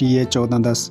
TA1410